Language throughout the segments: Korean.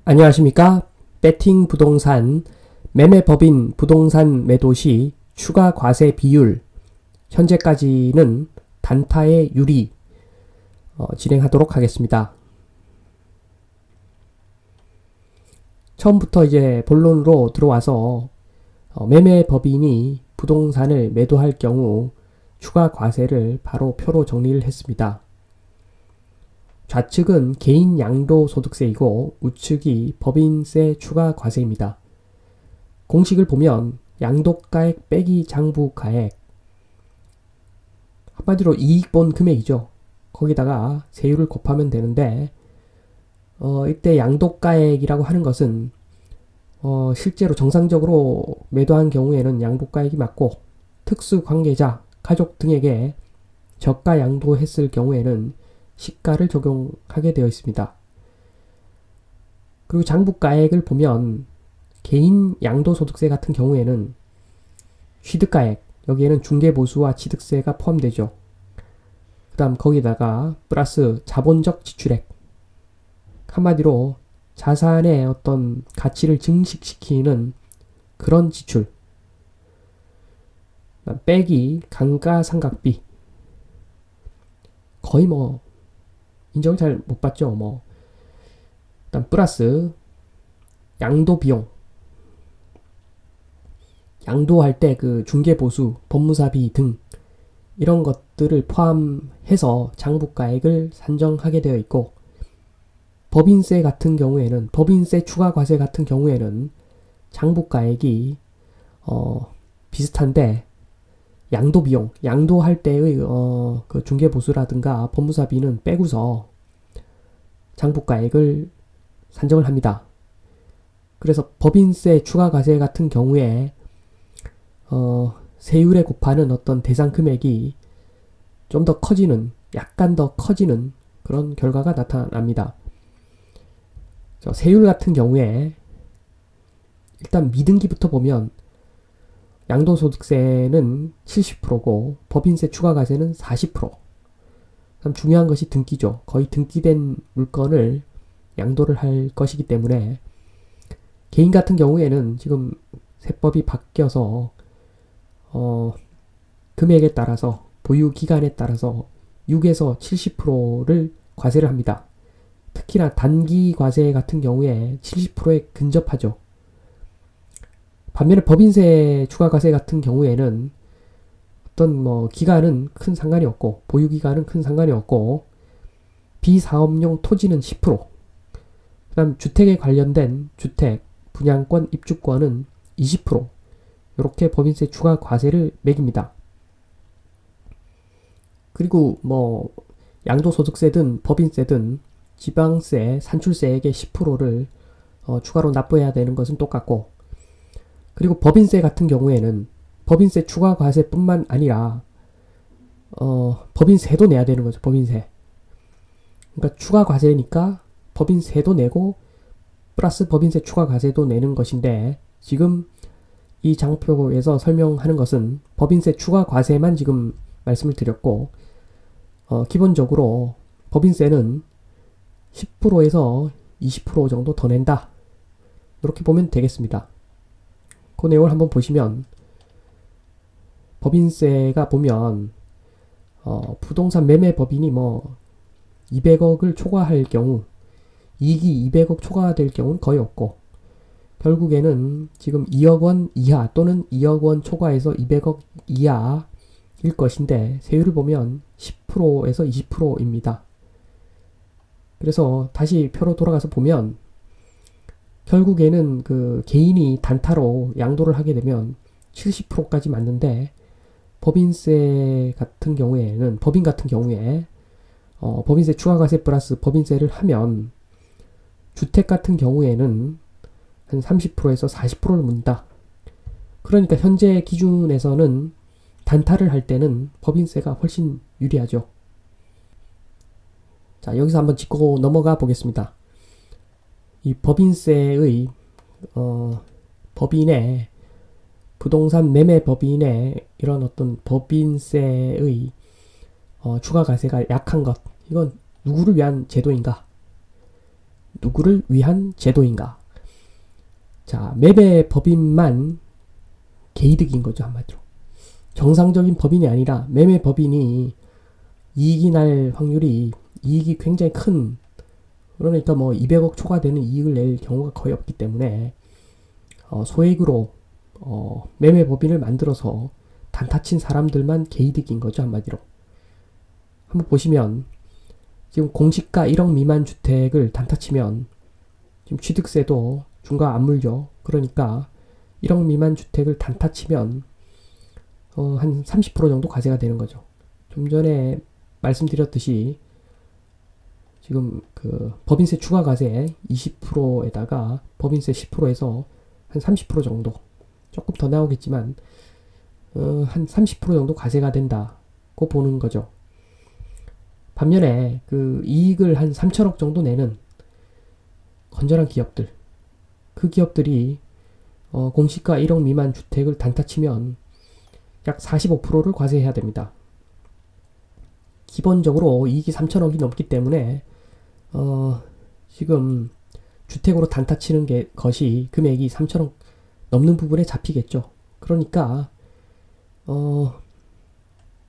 안녕하십니까? 베팅 부동산 매매법인 부동산 매도 시 추가 과세 비율 현재까지는 단타의 유리 진행하도록 하겠습니다. 처음부터 이제 본론으로 들어와서 매매법인이 부동산을 매도할 경우 추가 과세를 바로 표로 정리를 했습니다. 좌측은 개인 양도소득세이고 우측이 법인세 추가 과세입니다. 공식을 보면 양도가액 빼기 장부가액, 한마디로 이익 본 금액이죠. 거기다가 세율을 곱하면 되는데 이때 양도가액이라고 하는 것은 실제로 정상적으로 매도한 경우에는 양도가액이 맞고 특수관계자, 가족 등에게 저가 양도했을 경우에는 시가를 적용하게 되어 있습니다. 그리고 장부가액을 보면 개인 양도소득세 같은 경우에는 취득가액, 여기에는 중개보수와 취득세가 포함되죠. 그 다음 거기다가 플러스 자본적 지출액, 한마디로 자산의 어떤 가치를 증식시키는 그런 지출, 빼기 감가상각비, 거의 인정 잘 못 받죠. 일단 플러스 양도비용, 양도할 때 그 중개보수, 법무사비 등 이런 것들을 포함해서 장부가액을 산정하게 되어 있고, 법인세 같은 경우에는, 법인세 추가 과세 같은 경우에는 장부가액이 비슷한데 양도비용, 양도할 때의 그 중개보수라든가 법무사비는 빼고서 장부가액을 산정을 합니다. 그래서 법인세 추가 과세 같은 경우에 세율에 곱하는 어떤 대상 금액이 좀 더 커지는, 약간 더 커지는 그런 결과가 나타납니다. 세율 같은 경우에 일단 미등기부터 보면 양도소득세는 70%고 법인세 추가 과세는 40%. 그럼 중요한 것이 등기죠. 거의 등기된 물건을 양도를 할 것이기 때문에 개인 같은 경우에는 지금 세법이 바뀌어서 금액에 따라서, 보유 기간에 따라서 6에서 70%를 과세를 합니다. 특히나 단기 과세 같은 경우에 70%에 근접하죠. 반면에 법인세 추가 과세 같은 경우에는 어떤 기간은 큰 상관이 없고, 보유 기간은 큰 상관이 없고, 비사업용 토지는 10%, 그 다음 주택에 관련된 주택, 분양권, 입주권은 20%, 이렇게 법인세 추가 과세를 매깁니다. 그리고 양도소득세든 법인세든 지방세, 산출세액의 10%를 추가로 납부해야 되는 것은 똑같고, 그리고 법인세 같은 경우에는 법인세 추가 과세뿐만 아니라 법인세도 내야 되는 거죠. 법인세. 그러니까 추가 과세니까 법인세도 내고 플러스 법인세 추가 과세도 내는 것인데, 지금 이 장표에서 설명하는 것은 법인세 추가 과세만 지금 말씀을 드렸고, 기본적으로 법인세는 10%에서 20% 정도 더 낸다, 이렇게 보면 되겠습니다. 그 내용을 한번 보시면, 법인세가 보면 부동산 매매 법인이 200억을 초과할 경우, 이익이 200억 초과될 경우는 거의 없고, 결국에는 지금 2억 원 이하 또는 2억 원 초과해서 200억 이하일 것인데, 세율을 보면 10%에서 20%입니다. 그래서 다시 표로 돌아가서 보면 결국에는 그 개인이 단타로 양도를 하게 되면 70%까지 맞는데, 법인세 같은 경우에는, 법인 같은 경우에 법인세 추가과세 플러스 법인세를 하면 주택 같은 경우에는 한 30%에서 40%를 묻는다. 그러니까 현재 기준에서는 단타를 할 때는 법인세가 훨씬 유리하죠. 자, 여기서 한번 짚고 넘어가 보겠습니다. 이 법인세의 법인의 부동산 매매 법인의 이런 어떤 법인세의 추가 과세가 약한 것, 이건 누구를 위한 제도인가? 누구를 위한 제도인가? 자, 매매 법인만 개이득인 거죠, 한마디로. 정상적인 법인이 아니라 매매 법인이 이익이 날 확률이, 이익이 굉장히 큰, 그러니까 뭐 200억 초과되는 이익을 낼 경우가 거의 없기 때문에 소액으로 매매 법인을 만들어서 단타 친 사람들만 개이득인 거죠, 한마디로. 한번 보시면 지금 공시가 1억 미만 주택을 단타 치면 지금 취득세도 중과 안 물죠. 그러니까 1억 미만 주택을 단타 치면 한 30% 정도 과세가 되는 거죠. 좀 전에 말씀드렸듯이 지금 그 법인세 추가 과세 20%에다가 법인세 10%에서 한 30% 정도, 조금 더 나오겠지만 한 30% 정도 과세가 된다고 보는 거죠. 반면에 그 이익을 한 3천억 정도 내는 건전한 기업들, 그 기업들이 공시가 1억 미만 주택을 단타 치면 약 45%를 과세해야 됩니다. 기본적으로 이익이 3천억이 넘기 때문에 지금 주택으로 단타 치는 것이 금액이 3천억 넘는 부분에 잡히겠죠. 그러니까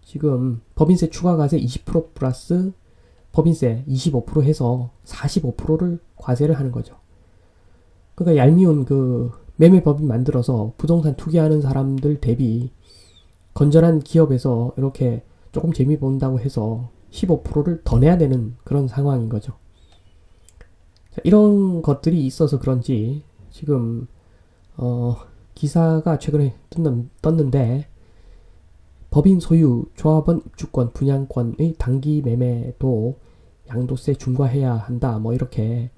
지금 법인세 추가과세 20% 플러스 법인세 25% 해서 45%를 과세를 하는 거죠. 그러니까 얄미운 그 매매법인 만들어서 부동산 투기하는 사람들 대비 건전한 기업에서 이렇게 조금 재미 본다고 해서 15%를 더 내야 되는 그런 상황인 거죠. 자, 이런 것들이 있어서 그런지 지금 기사가 최근에 떴는데 법인 소유 조합원 입주권 분양권의 단기 매매도 양도세 중과해야 한다, 뭐 이렇게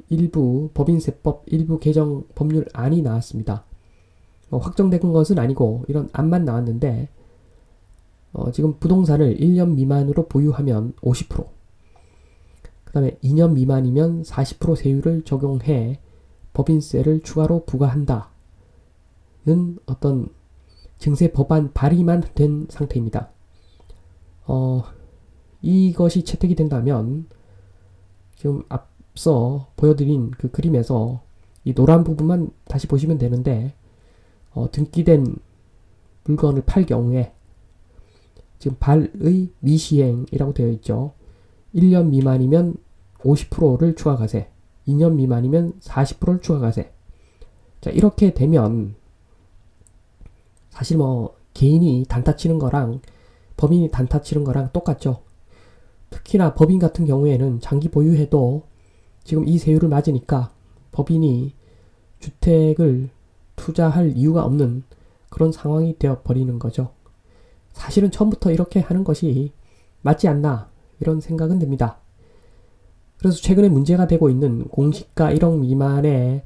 일부 법인세법 일부 개정 법률안이 나왔습니다. 확정된 것은 아니고 이런 안만 나왔는데 지금 부동산을 1년 미만으로 보유하면 50%, 그 다음에 2년 미만이면 40% 세율을 적용해 법인세를 추가로 부과한다는 어떤 증세 법안 발의만 된 상태입니다. 이것이 채택이 된다면 지금 앞서 보여드린 그 그림에서 이 노란 부분만 다시 보시면 되는데 등기된 물건을 팔 경우에 지금 발의 미시행이라고 되어 있죠. 1년 미만이면 50%를 추가과세, 2년 미만이면 40%를 추가과세. 자, 이렇게 되면 사실 뭐 개인이 단타 치는 거랑 법인이 단타 치는 거랑 똑같죠. 특히나 법인 같은 경우에는 장기 보유해도 지금 이 세율을 맞으니까 법인이 주택을 투자할 이유가 없는 그런 상황이 되어 버리는 거죠. 사실은 처음부터 이렇게 하는 것이 맞지 않나, 이런 생각은 듭니다. 그래서 최근에 문제가 되고 있는 공시가 1억 미만의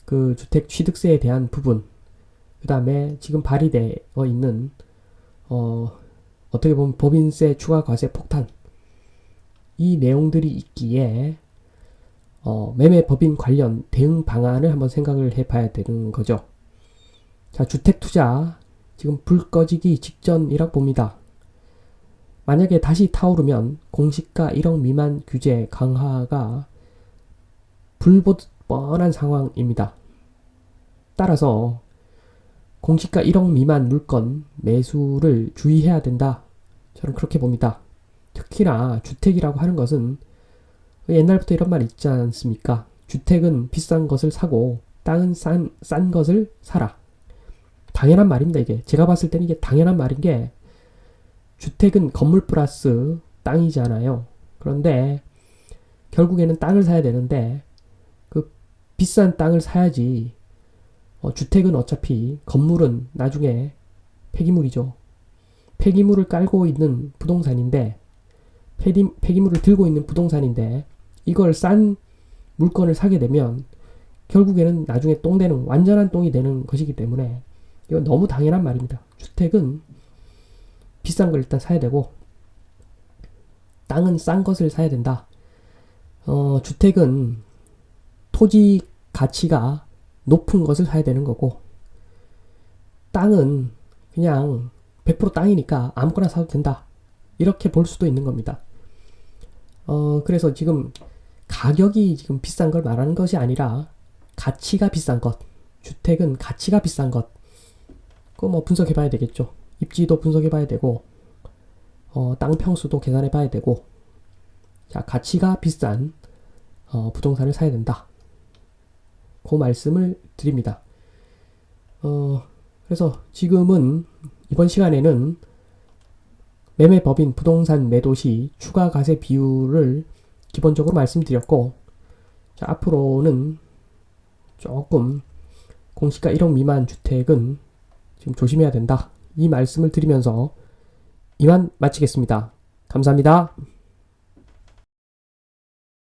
그 주택 취득세에 대한 부분, 그 다음에 지금 발의되어 있는 어떻게 보면 법인세 추가 과세 폭탄, 이 내용들이 있기에 매매 법인 관련 대응 방안을 한번 생각을 해봐야 되는 거죠. 자, 주택 투자 지금 불 꺼지기 직전이라고 봅니다. 만약에 다시 타오르면 공시가 1억 미만 규제 강화가 불보듯 뻔한 상황입니다. 따라서 공시가 1억 미만 물건 매수를 주의해야 된다, 저는 그렇게 봅니다. 특히나 주택이라고 하는 것은 옛날부터 이런 말 있지 않습니까? 주택은 비싼 것을 사고 땅은 싼 것을 사라. 당연한 말입니다. 이게 제가 봤을 때는 이게 당연한 말인 게, 주택은 건물 플러스 땅이잖아요. 그런데 결국에는 땅을 사야 되는데 그 비싼 땅을 사야지. 주택은 어차피, 건물은 나중에 폐기물이죠. 폐기물을 깔고 있는 부동산인데, 폐기물을 들고 있는 부동산인데 이걸 싼 물건을 사게 되면 결국에는 나중에 똥 되는, 완전한 똥이 되는 것이기 때문에 이건 너무 당연한 말입니다. 주택은 비싼 걸 일단 사야 되고 땅은 싼 것을 사야 된다. 주택은 토지 가치가 높은 것을 사야 되는 거고, 땅은 그냥 100% 땅이니까 아무거나 사도 된다, 이렇게 볼 수도 있는 겁니다. 그래서 지금 가격이 지금 비싼 걸 말하는 것이 아니라 가치가 비싼 것, 주택은 가치가 비싼 것, 그거 뭐 분석해 봐야 되겠죠. 입지도 분석해 봐야 되고, 땅 평수도 계산해 봐야 되고, 자, 가치가 비싼 부동산을 사야 된다. 그 말씀을 드립니다. 그래서 지금은 이번 시간에는 매매법인 부동산 매도 시 추가 과세 비율을 기본적으로 말씀드렸고, 자, 앞으로는 조금 공시가 1억 미만 주택은 지금 조심해야 된다. 이 말씀을 드리면서 이만 마치겠습니다. 감사합니다.